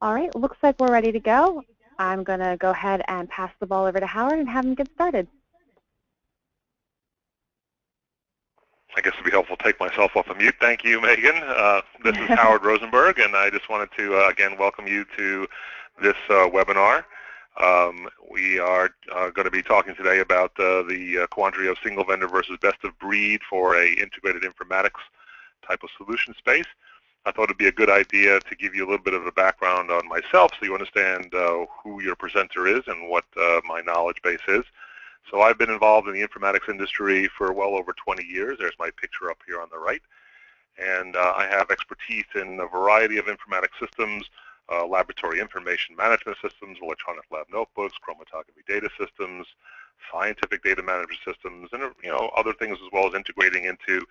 All right, looks like we're ready to go. I'm going to go ahead and pass the ball over to Howard and have him get started. I guess it'd be helpful to take myself off of mute. Thank you, Megan. This is Howard Rosenberg, and I just wanted to, again, welcome you to this webinar. We are going to be talking today about the quandary of single vendor versus best of breed for a integrated informatics type of solution space. I thought it'd be a good idea to give you a little bit of a background on myself so you understand who your presenter is and what my knowledge base is. So I've been involved in the informatics industry for well over 20 years. There's my picture up here on the right. And I have expertise in a variety of informatics systems, laboratory information management systems, electronic lab notebooks, chromatography data systems, scientific data management systems, and other things as well as integrating into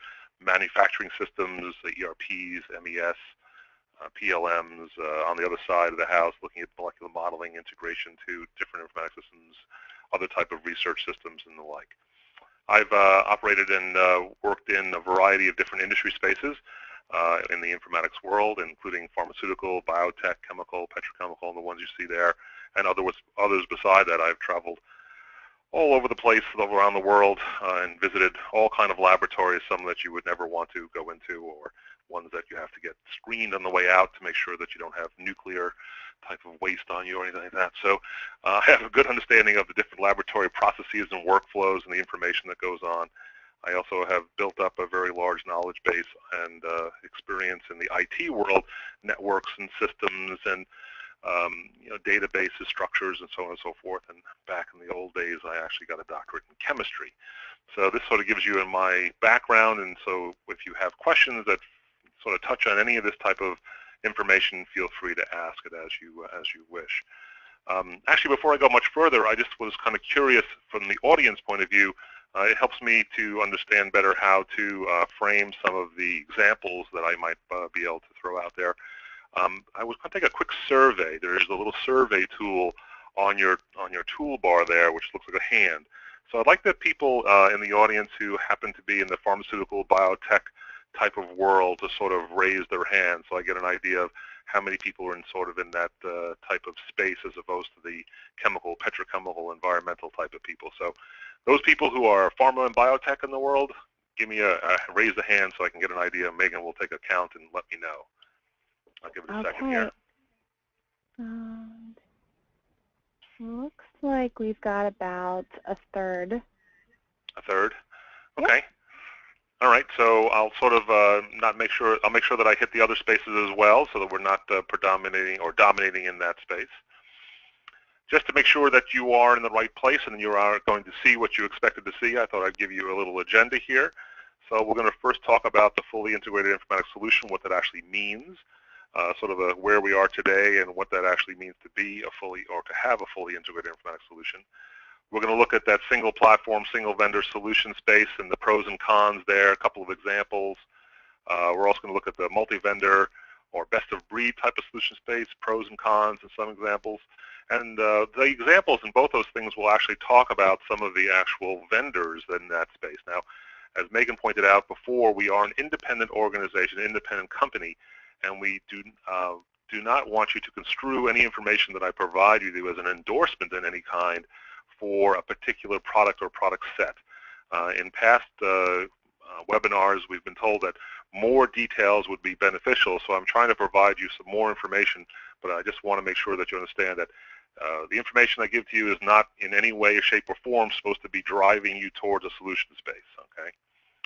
manufacturing systems, ERPs, MES, PLMs, on the other side of the house, looking at molecular modeling, integration to different informatics systems, other type of research systems, and the like. I've operated and worked in a variety of different industry spaces in the informatics world, including pharmaceutical, biotech, chemical, petrochemical, and the ones you see there, and others beside that. I've traveled all over the place, all around the world, and visited all kind of laboratories, some that you would never want to go into, or ones that you have to get screened on the way out to make sure that you don't have nuclear type of waste on you or anything like that. So I have a good understanding of the different laboratory processes and workflows and the information that goes on. I also have built up a very large knowledge base and experience in the IT world, networks and systems and databases, structures, and so on and so forth. And back in the old days, I actually got a doctorate in chemistry. So this sort of gives you my background, and so if you have questions that sort of touch on any of this type of information, feel free to ask it as you wish. Actually, before I go much further, I just was kind of curious from the audience point of view. It helps me to understand better how to frame some of the examples that I might be able to throw out there. I was going to take a quick survey. There's a little survey tool on your toolbar there, which looks like a hand. So I'd like the people in the audience who happen to be in the pharmaceutical, biotech type of world to sort of raise their hand, so I get an idea of how many people are in that type of space as opposed to the chemical, petrochemical, environmental type of people. So those people who are pharma and biotech in the world, give me raise the hand so I can get an idea. Megan will take a count and let me know. I'll give it a second here. Looks like we've got about a third. A third? Yep. Okay. All right. So I'll sort of I'll make sure that I hit the other spaces as well, so that we're not predominating or dominating in that space. Just to make sure that you are in the right place and you are going to see what you expected to see, I thought I'd give you a little agenda here. So we're going to first talk about the fully integrated informatics solution, what that actually means. Sort of where we are today and what that actually means to be to have a fully integrated informatics solution. We're going to look at that single platform, single vendor solution space and the pros and cons there, a couple of examples. We're also going to look at the multi-vendor or best of breed type of solution space, pros and cons and some examples. And the examples in both those things will actually talk about some of the actual vendors in that space. Now, as Megan pointed out before, we are an independent organization, an independent company, and we do not want you to construe any information that I provide you as an endorsement in any kind for a particular product or product set. In past webinars, we've been told that more details would be beneficial, so I'm trying to provide you some more information, but I just want to make sure that you understand that the information I give to you is not in any way, shape, or form supposed to be driving you towards a solution space, okay?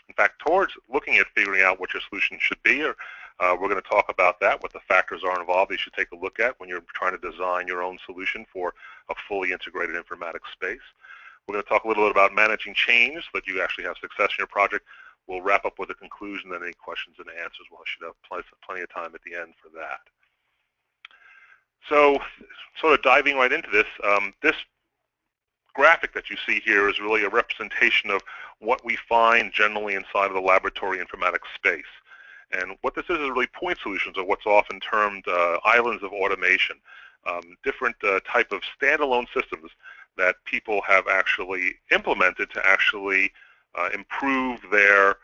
In fact, towards looking at figuring out what your solution should be, or we're going to talk about that, what the factors are involved you should take a look at when you're trying to design your own solution for a fully integrated informatics space. We're going to talk a little bit about managing change so that you actually have success in your project. We'll wrap up with a conclusion and any questions and answers. Well, I should have plenty of time at the end for that. So sort of diving right into this, this graphic that you see here is really a representation of what we find generally inside of the laboratory informatics space. And what this is really point solutions, or what's often termed islands of automation, different type of standalone systems that people have actually implemented to actually improve their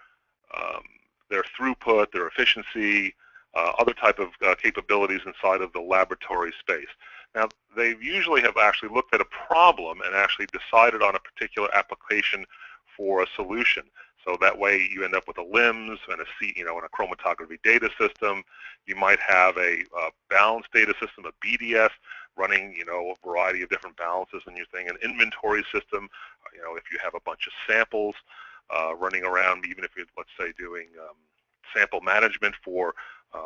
throughput, their efficiency, other type of capabilities inside of the laboratory space. Now, they usually have actually looked at a problem and actually decided on a particular application for a solution. So that way you end up with a LIMS and and a chromatography data system. You might have a balance data system, a BDS, running, a variety of different balances in your thing, an inventory system, if you have a bunch of samples running around, even if you're, let's say, doing sample management for,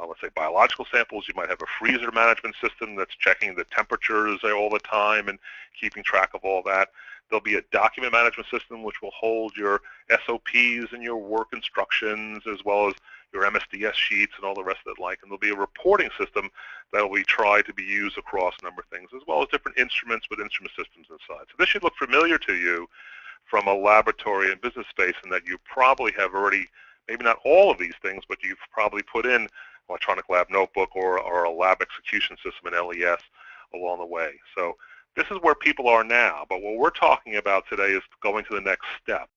let's say, biological samples, you might have a freezer management system that's checking the temperatures all the time and keeping track of all that. There'll be a document management system which will hold your SOPs and your work instructions as well as your MSDS sheets and all the rest of it like. And there'll be a reporting system that will be tried to be used across a number of things, as well as different instruments with instrument systems inside. So this should look familiar to you from a laboratory and business space, in that you probably have already, maybe not all of these things, but you've probably put in electronic lab notebook or a lab execution system in LES along the way. So this is where people are now, but what we're talking about today is going to the next step.